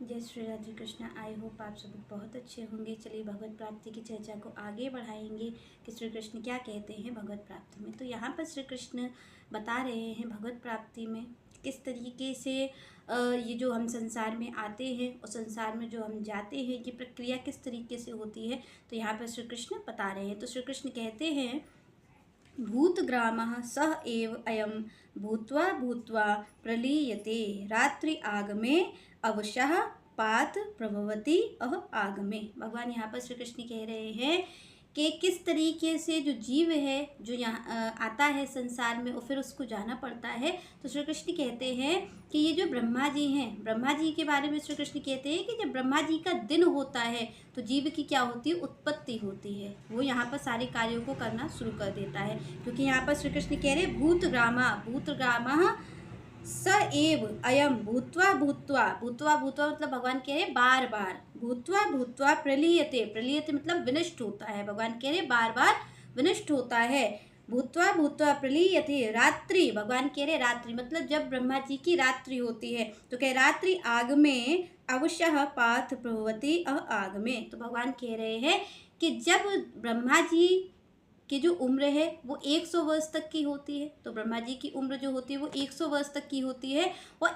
जय Shri Radhe Krishna. I hope आप सभी बहुत अच्छे होंगे। चलिए भगवत प्राप्ति की चर्चा को आगे बढ़ाएंगे कि श्री कृष्ण क्या कहते हैं भगवत प्राप्ति में। तो यहाँ पर श्री कृष्ण बता रहे हैं भगवत प्राप्ति में किस तरीके से ये जो हम संसार में आते हैं और संसार में जो हम जाते हैं ये प्रक्रिया किस तरीके से होती है। तो यहाँ पर श्री कृष्ण बता रहे हैं। तो श्री कृष्ण कहते हैं भूतग्रामः सह एव अयं भूत्वा भूत्वा प्रलीयते रात्रि आगमे अवशः पात प्रभवति अह आगमे। भगवान यहाँ पर श्री कृष्ण कह रहे हैं कि किस तरीके से जो जीव है जो यहाँ आता है संसार में और फिर उसको जाना पड़ता है। तो श्री कृष्ण कहते हैं कि ये जो ब्रह्मा जी हैं, ब्रह्मा जी के बारे में श्री कृष्ण कहते हैं कि जब ब्रह्मा जी का दिन होता है तो जीव की क्या होती है, उत्पत्ति होती है। वो यहाँ पर सारे कार्यों को करना शुरू कर देता है, क्योंकि यहाँ पर श्री कृष्ण कह रहे भूतग्रामा स एव अयम भूत्वा भूत्वा, भूत्वा भूत्वा मतलब भगवान कह रहे बार बार, भूत्वा भूत्वा प्रलीयते, प्रलीयते मतलब विनष्ट होता है। भगवान कह रहे बार बार विनष्ट होता है। भूत्वा भूत्वा प्रलीयते रात्रि, भगवान कह रहे रात्रि मतलब जब ब्रह्मा जी की रात्रि होती है तो कह रात्रि आग में अवश्य पाथ प्रभवती आग में। तो भगवान कह रहे हैं कि जब ब्रह्मा जी की जो उम्र है वो 100 वर्ष तक की होती है, तो ब्रह्मा जी की उम्र जो होती है वो 100 वर्ष तक की होती है। और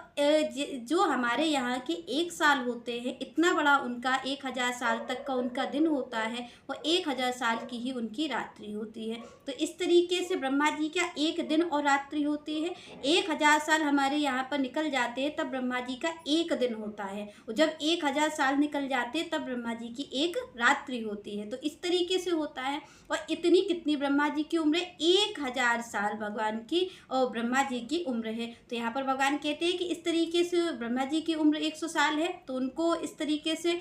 जो हमारे यहाँ के 1 साल होते हैं, इतना बड़ा उनका 1000 साल तक का उनका दिन होता है और 1000 साल की ही उनकी रात्रि होती है। तो इस तरीके से ब्रह्मा जी का एक दिन और रात्रि होती है। 1000 साल हमारे यहाँ पर निकल जाते हैं तब ब्रह्मा जी का एक दिन होता है, और जब 1000 साल निकल जाते हैं तब ब्रह्मा जी की एक रात्रि होती है। तो इस तरीके से होता है। और इतनी कितनी ब्रह्मा जी की उम्र है, 1000 साल भगवान की और ब्रह्मा जी की उम्र है। तो यहाँ पर भगवान कहते हैं कि इस तरीके से ब्रह्मा जी की उम्र 100 साल है, तो उनको इस तरीके से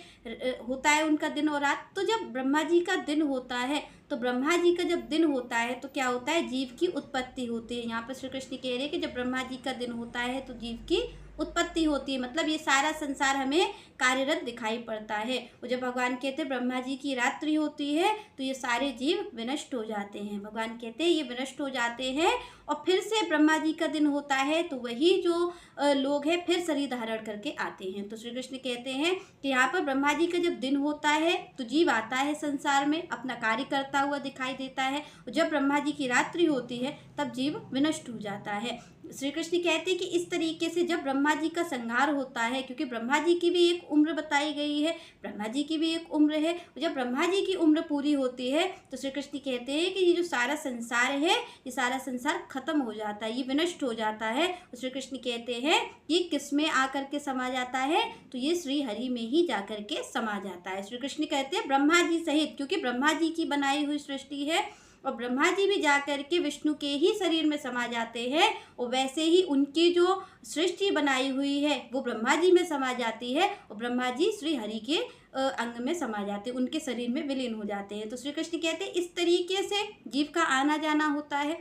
होता है उनका दिन और रात। तो जब ब्रह्मा जी का दिन होता है, तो ब्रह्मा जी का जब दिन होता है तो क्या होता है, जीव की उत्पत्ति होती है। यहाँ पर श्री कृष्ण कह रहे हैं कि जब ब्रह्मा जी का दिन होता है तो जीव की उत्पत्ति होती है, मतलब ये सारा संसार हमें कार्यरत दिखाई पड़ता है। और जब भगवान कहते हैं ब्रह्मा जी की रात्रि होती है तो ये सारे जीव विनष्ट हो जाते हैं। भगवान कहते हैं ये विनष्ट हो जाते हैं और फिर से ब्रह्मा जी का दिन होता है तो वही जो लोग हैं फिर शरीर धारण करके आते हैं। तो श्री कृष्ण कहते हैं कि यहाँ पर ब्रह्मा जी का जब दिन होता है तो जीव आता है संसार में, अपना कार्य करता हुआ दिखाई देता है, और जब ब्रह्मा जी की रात्रि होती है तब जीव विनष्ट हो जाता है। श्री कृष्ण कहते हैं कि इस तरीके से जब ब्रह्मा जी का संहार होता है, क्योंकि ब्रह्मा जी की भी एक उम्र बताई गई है, ब्रह्मा जी की भी एक उम्र है, और जब ब्रह्मा जी की उम्र पूरी होती है तो श्री कृष्ण कहते हैं कि ये जो सारा संसार है ये सारा संसार खत्म हो जाता है, ये विनष्ट हो जाता है। श्री कृष्ण कहते हैं कि किस में आकर के समा जाता है, तो ये श्री हरि में ही जाकर के समा जाता है। श्री कृष्ण कहते हैं ब्रह्मा जी सहित, क्योंकि ब्रह्मा जी की बनाई हुई सृष्टि है और ब्रह्मा जी भी जाकर के विष्णु के ही शरीर में समा जाते हैं, और वैसे ही उनकी जो सृष्टि बनाई हुई है वो ब्रह्मा जी में समा जाती है और ब्रह्मा जी श्री हरि के अंग में समा जाते हैं, उनके शरीर में विलीन हो जाते हैं। तो श्री कृष्ण कहते हैं इस तरीके से जीव का आना जाना होता है।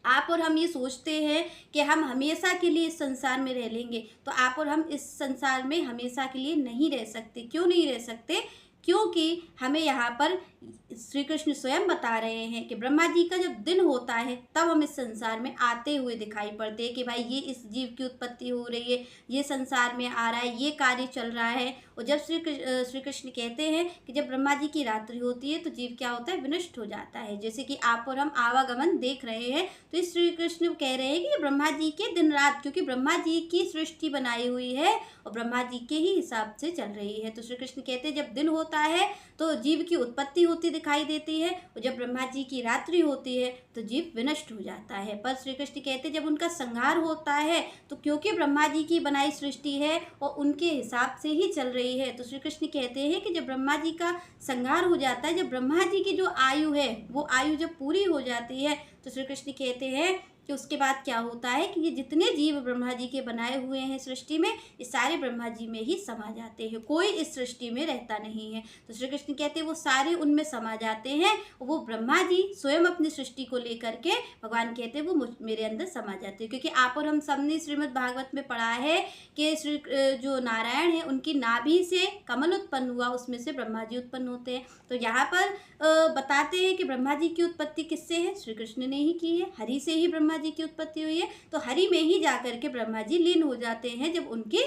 आप और हम ये सोचते हैं कि हम हमेशा के लिए इस संसार में रह लेंगे, तो आप और हम इस संसार में हमेशा के लिए नहीं रह सकते। क्यों नहीं रह सकते? क्योंकि हमें यहाँ पर श्री कृष्ण स्वयं बता रहे हैं कि ब्रह्मा जी का जब दिन होता है तब हम इस संसार में आते हुए दिखाई पड़ते हैं कि भाई ये इस जीव की उत्पत्ति हो रही है, ये संसार में आ रहा है, ये कार्य चल रहा है। और जब श्री कृष्ण कहते हैं कि जब ब्रह्मा जी की रात्रि होती है तो जीव क्या होता है, विनष्ट हो जाता है। जैसे कि आप और हम आवागमन देख रहे हैं, तो इस श्री कृष्ण कह रहे हैं कि ब्रह्मा जी के दिन रात, क्योंकि ब्रह्मा जी की सृष्टि बनाई हुई है और ब्रह्मा जी के ही हिसाब से चल रही है। तो श्री कृष्ण कहते हैं जब दिन होता है तो जीव की उत्पत्ति होती दिखाई देती है, और जब ब्रह्मा जी की रात्रि होती है तो जीव विनष्ट हो जाता है। पर श्री कृष्ण कहते हैं जब उनका संहार होता है तो क्योंकि ब्रह्मा जी की बनाई सृष्टि है और उनके हिसाब से ही चल रही है, तो श्री कृष्ण कहते हैं कि जब ब्रह्मा जी का संहार हो जाता है, जब ब्रह्मा जी की जो आयु है वो आयु जब पूरी हो जाती है, तो श्री कृष्ण कहते हैं कि उसके बाद क्या होता है कि ये जितने जीव ब्रह्मा जी के बनाए हुए हैं सृष्टि में, ये सारे ब्रह्मा जी में ही समा जाते हैं, कोई इस सृष्टि में रहता नहीं है। तो श्री कृष्ण कहते हैं वो सारे उनमें समा जाते हैं, और वो ब्रह्मा जी स्वयं अपनी सृष्टि को लेकर के भगवान कहते हैं वो मेरे अंदर समा जाते हैं। क्योंकि आप और हम सबने श्रीमद् भागवत में पढ़ा है कि श्री जो नारायण है उनकी नाभि से कमल उत्पन्न हुआ, उसमें से ब्रह्मा जी उत्पन्न होते हैं। तो यहाँ पर बताते हैं कि ब्रह्मा जी की उत्पत्ति किससे है, श्री कृष्ण ने ही की है, हरि से ही ब्रह्मा जी की उत्पत्ति हुई है। तो हरि में ही जाकर के ब्रह्मा जी लीन हो जाते हैं जब उनकी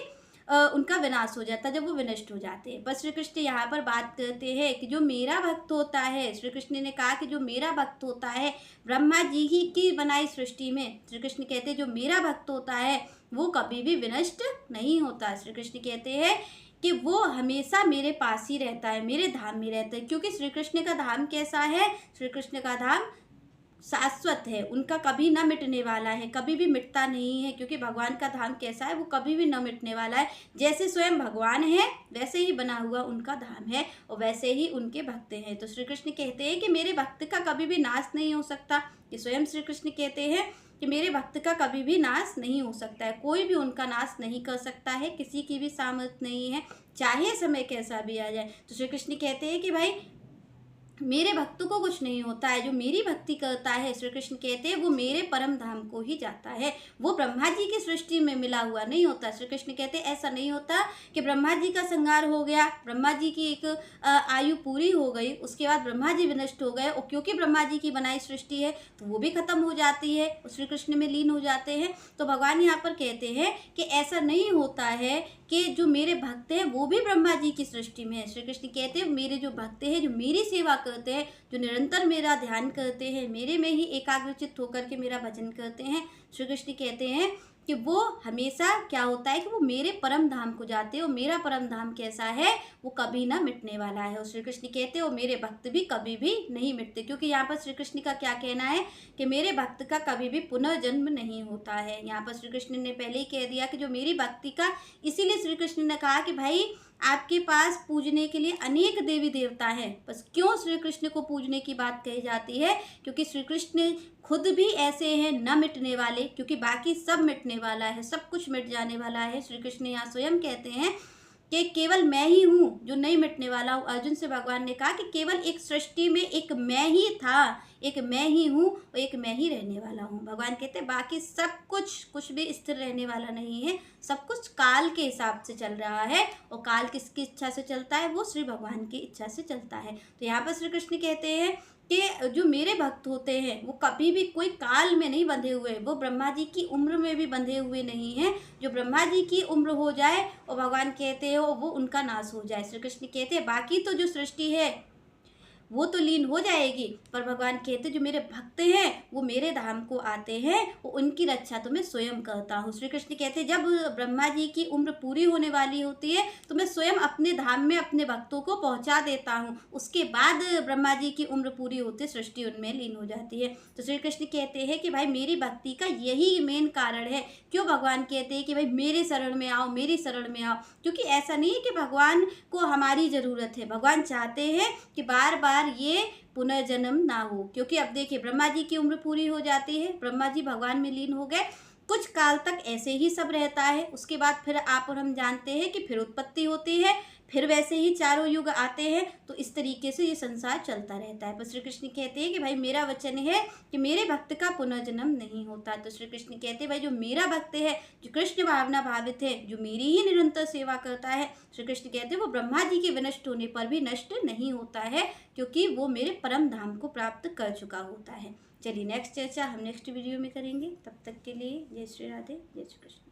उनका विनाश हो जाता है, जब वो विनष्ट हो जाते हैं। पर श्री कृष्ण यहाँ पर बात करते हैं कि जो मेरा भक्त होता है, श्री कृष्ण ने कहा कि जो मेरा भक्त होता है ब्रह्मा जी ही की बनाई सृष्टि में, श्री कृष्ण कहते हैं जो मेरा भक्त होता है वो कभी भी विनष्ट नहीं होता। श्री कृष्ण कहते हैं कि वो हमेशा मेरे पास ही रहता है, मेरे धाम में रहता है, क्योंकि श्री कृष्ण का धाम कैसा है, श्री कृष्ण का धाम शाश्वत है, उनका कभी ना मिटने वाला है, कभी भी मिटता नहीं है, क्योंकि भगवान का धाम कैसा है, वो कभी भी न मिटने वाला है। जैसे स्वयं भगवान है वैसे ही बना हुआ उनका धाम है और वैसे ही उनके भक्त हैं। तो श्री कृष्ण कहते हैं कि मेरे भक्त का कभी भी नाश नहीं हो सकता। कि स्वयं श्री कृष्ण कहते हैं कि मेरे भक्त का कभी भी नाश नहीं हो सकता है, कोई भी उनका नाश नहीं कर सकता है, किसी की भी सामर्थ्य नहीं है, चाहे समय कैसा भी आ जाए। तो श्री कृष्ण कहते हैं कि भाई मेरे भक्तों को कुछ नहीं होता है, जो मेरी भक्ति करता है, श्री कृष्ण कहते हैं वो मेरे परम धाम को ही जाता है, वो ब्रह्मा जी की सृष्टि में मिला हुआ नहीं होता। श्री कृष्ण कहते हैं ऐसा नहीं होता कि ब्रह्मा जी का संहार हो गया, ब्रह्मा जी की एक आयु पूरी हो गई, उसके बाद ब्रह्मा जी विनष्ट हो गए और क्योंकि ब्रह्मा जी की बनाई सृष्टि है तो वो भी खत्म हो जाती है, श्री कृष्ण में लीन हो जाते हैं। तो भगवान यहाँ पर कहते हैं कि ऐसा नहीं होता है कि जो मेरे भक्त हैं वो भी ब्रह्मा जी की सृष्टि में है। श्री कृष्ण कहते हैं मेरे जो भक्त हैं, जो मेरी सेवा करते हैं, जो निरंतर मेरा ध्यान करते हैं, मेरे में ही एकाग्रचित्त होकर के मेरा भजन करते हैं, श्री कृष्ण कहते हैं कि वो हमेशा क्या होता है कि वो मेरे परम धाम को जाते हैं और मेरा परम धाम कैसा है, वो कभी ना मिटने वाला है। और श्री कृष्ण कहते हैं और मेरे भक्त भी कभी भी नहीं मिटते, क्योंकि यहाँ पर श्री कृष्ण का क्या कहना है कि मेरे भक्त का कभी भी पुनर्जन्म नहीं होता है। यहाँ पर श्री कृष्ण ने पहले ही कह दिया कि जो मेरी भक्ति का, इसीलिए श्री कृष्ण ने कहा कि भाई आपके पास पूजने के लिए अनेक देवी देवता हैं। बस क्यों श्री कृष्ण को पूजने की बात कही जाती है, क्योंकि श्री कृष्ण खुद भी ऐसे हैं न मिटने वाले, क्योंकि बाकी सब मिटने वाला है, सब कुछ मिट जाने वाला है। श्री कृष्ण यहाँ स्वयं कहते हैं कि केवल मैं ही हूँ जो नहीं मिटने वाला हूँ। अर्जुन से भगवान ने कहा कि केवल एक सृष्टि में एक मैं ही था, एक मैं ही हूँ और एक मैं ही रहने वाला हूँ। भगवान कहते हैं बाकी सब कुछ भी स्थिर रहने वाला नहीं है, सब कुछ काल के हिसाब से चल रहा है और काल किसकी इच्छा से चलता है, वो श्री भगवान की इच्छा से चलता है। तो यहाँ पर श्री कृष्ण कहते हैं कि जो मेरे भक्त होते हैं वो कभी भी कोई काल में नहीं बंधे हुए, वो ब्रह्मा जी की उम्र में भी बंधे हुए नहीं हैं। जो ब्रह्मा जी की उम्र हो जाए और भगवान कहते हैं वो उनका नाश हो जाए। श्री कृष्ण कहते हैं बाकी तो जो सृष्टि है वो तो लीन हो जाएगी, पर भगवान कहते जो मेरे भक्त हैं वो मेरे धाम को आते हैं, वो उनकी रक्षा तो मैं स्वयं करता हूँ। श्री कृष्ण कहते जब ब्रह्मा जी की उम्र पूरी होने वाली होती है तो मैं स्वयं अपने धाम में अपने भक्तों को पहुँचा देता हूँ, उसके बाद ब्रह्मा जी की उम्र पूरी होती सृष्टि उनमें लीन हो जाती है। तो श्री कृष्ण कहते हैं कि भाई मेरी भक्ति का यही मेन कारण है, क्यों भगवान कहते हैं कि भाई मेरे शरण में आओ, मेरी शरण में आओ, क्योंकि ऐसा नहीं है कि भगवान को हमारी ज़रूरत है, भगवान चाहते हैं कि बार बार ये पुनर्जन्म ना हो। क्योंकि अब देखिए ब्रह्मा जी की उम्र पूरी हो जाती है, ब्रह्मा जी भगवान में लीन हो गए, कुछ काल तक ऐसे ही सब रहता है, उसके बाद फिर आप और हम जानते हैं कि फिर उत्पत्ति होती है, फिर वैसे ही चारों युग आते हैं, तो इस तरीके से ये संसार चलता रहता है। पर श्री कृष्ण कहते हैं कि भाई मेरा वचन है कि मेरे भक्त का पुनर्जन्म नहीं होता। तो श्री कृष्ण कहते हैं भाई जो मेरा भक्त है, जो कृष्ण भावना भावित है, जो मेरी ही निरंतर सेवा करता है, श्री कृष्ण कहते हैं वो ब्रह्मा जी के विनष्ट होने पर भी नष्ट नहीं होता है, क्योंकि वो मेरे परम धाम को प्राप्त कर चुका होता है। चलिए नेक्स्ट चर्चा हम नेक्स्ट वीडियो में करेंगे, तब तक के लिए जय श्री राधे, जय श्री कृष्ण।